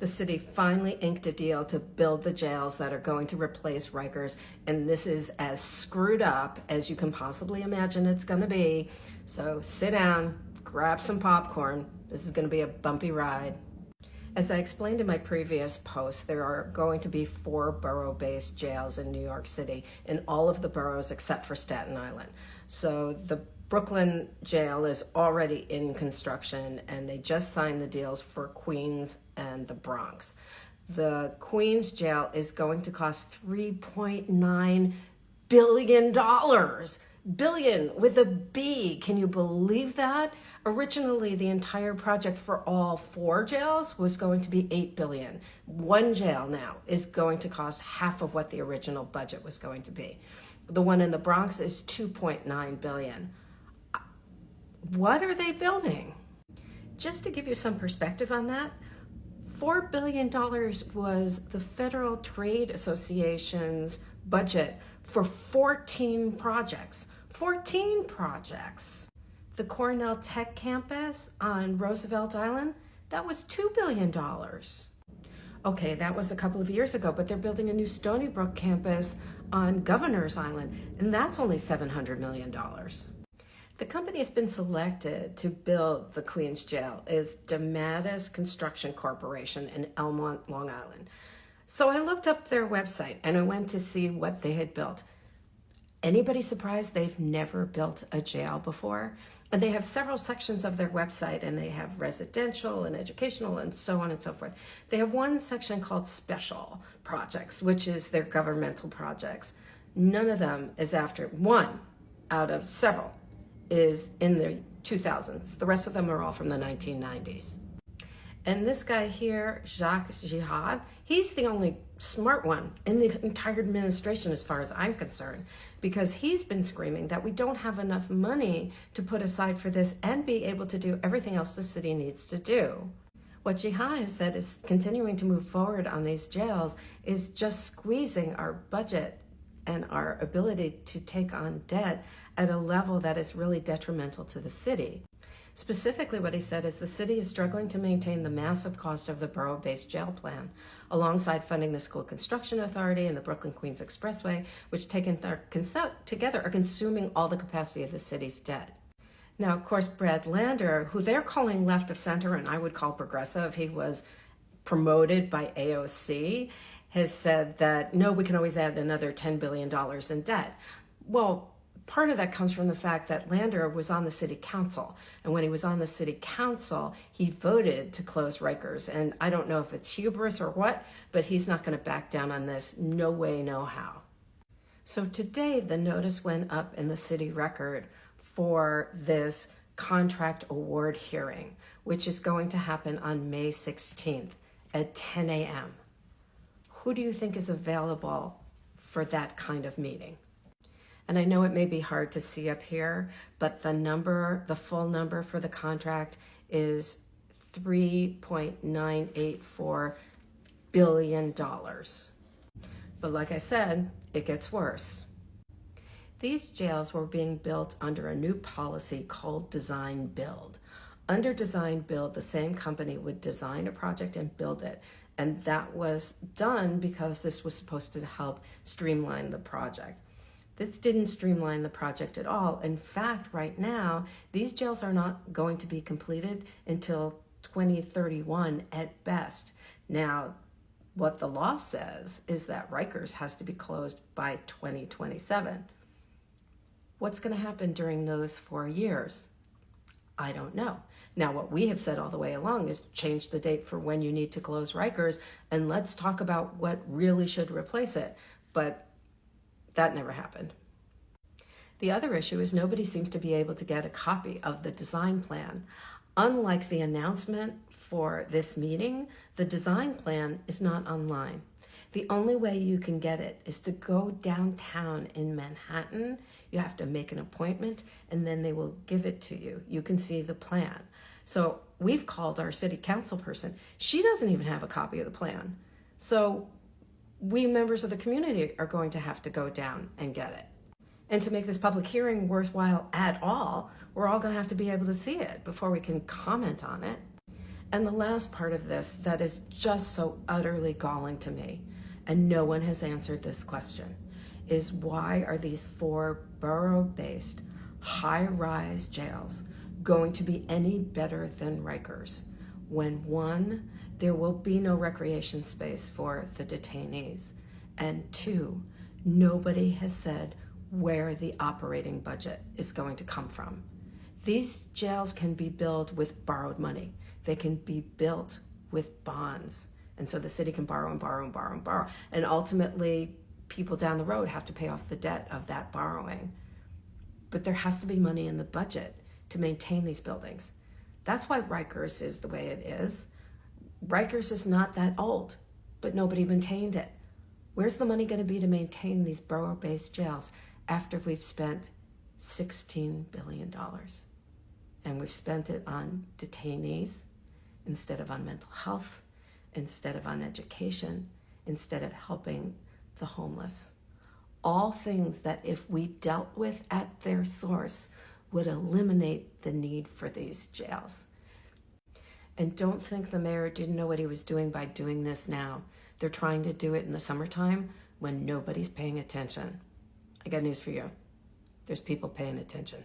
The city finally inked a deal to build the jails that are going to replace Rikers, and this is as screwed up as you can possibly imagine it's going to be. So sit down, grab some popcorn. This is going to be a bumpy ride. As I explained in my previous post, there are going to be 4 borough-based jails in New York City, in all of the boroughs except for Staten Island. So the Brooklyn jail is already in construction, and they just signed the deals for Queens and the Bronx. The Queens jail is going to cost $3.9 billion. Billion with a B. Can you believe that? Originally, the entire project for all 4 jails was going to be $8 billion. One jail now is going to cost half of what the original budget was going to be. The one in the Bronx is $2.9 billion. What are they building? Just to give you some perspective on that, $4 billion was the Federal Trade Association's budget for 14 projects. 14 projects. The Cornell Tech campus on Roosevelt Island, that was $2 billion. Okay, that was a couple of years ago, but they're building a new Stony Brook campus on Governor's Island, and that's only $700 million. The company has been selected to build the Queens Jail is DeMattis Construction Corporation in Elmont, Long Island. So I looked up their website and I went to see what they had built. Anybody surprised they've never built a jail before? And they have several sections of their website, and they have residential and educational and so on and so forth. They have one section called special projects, which is their governmental projects. None of them is after, one out of several is in the 2000s. The rest of them are all from the 1990s. And this guy here, Jacques Jihad, he's the only smart one in the entire administration as far as I'm concerned, because he's been screaming that we don't have enough money to put aside for this and be able to do everything else the city needs to do. What Jihad has said is continuing to move forward on these jails is just squeezing our budget and our ability to take on debt at a level that is really detrimental to the city. Specifically, what he said is the city is struggling to maintain the massive cost of the borough-based jail plan, alongside funding the School Construction Authority and the Brooklyn-Queens Expressway, which taken together are consuming all the capacity of the city's debt. Now, of course, Brad Lander, who they're calling left of center, and I would call progressive, he was promoted by AOC, has said that, no, we can always add another $10 billion in debt. Well, part of that comes from the fact that Lander was on the city council. And when he was on the city council, he voted to close Rikers. And I don't know if it's hubris or what, but he's not going to back down on this. No way, no how. So today, the notice went up in the city record for this contract award hearing, which is going to happen on May 16th at 10 a.m. Who do you think is available for that kind of meeting? And I know it may be hard to see up here, but the full number for the contract is $3.984 billion. But like I said, it gets worse. These jails were being built under a new policy called design build. Under design build, the same company would design a project and build it. And that was done because this was supposed to help streamline the project. This didn't streamline the project at all. In fact, right now, these jails are not going to be completed until 2031 at best. Now, what the law says is that Rikers has to be closed by 2027. What's going to happen during those 4 years? I don't know. Now, what we have said all the way along is change the date for when you need to close Rikers, and let's talk about what really should replace it. But that never happened. The other issue is nobody seems to be able to get a copy of the design plan. Unlike the announcement for this meeting, the design plan is not online. The only way you can get it is to go downtown in Manhattan. You have to make an appointment, and then they will give it to you. You can see the plan. So we've called our city council person. She doesn't even have a copy of the plan. So we members of the community are going to have to go down and get it. And to make this public hearing worthwhile at all, we're all going to have to be able to see it before we can comment on it. And the last part of this that is just so utterly galling to me, and no one has answered this question, is why are these 4 borough-based, high-rise jails going to be any better than Rikers when, 1, there will be no recreation space for the detainees, and 2, nobody has said where the operating budget is going to come from. These jails can be built with borrowed money. They can be built with bonds. And so the city can borrow and borrow and borrow and borrow. And ultimately, people down the road have to pay off the debt of that borrowing. But there has to be money in the budget to maintain these buildings. That's why Rikers is the way it is. Rikers is not that old, but nobody maintained it. Where's the money going to be to maintain these borough-based jails after we've spent $16 billion? And we've spent it on detainees instead of on mental health, instead of on education, instead of helping the homeless. All things that if we dealt with at their source would eliminate the need for these jails. And don't think the mayor didn't know what he was doing by doing this now. They're trying to do it in the summertime when nobody's paying attention. I got news for you. There's people paying attention.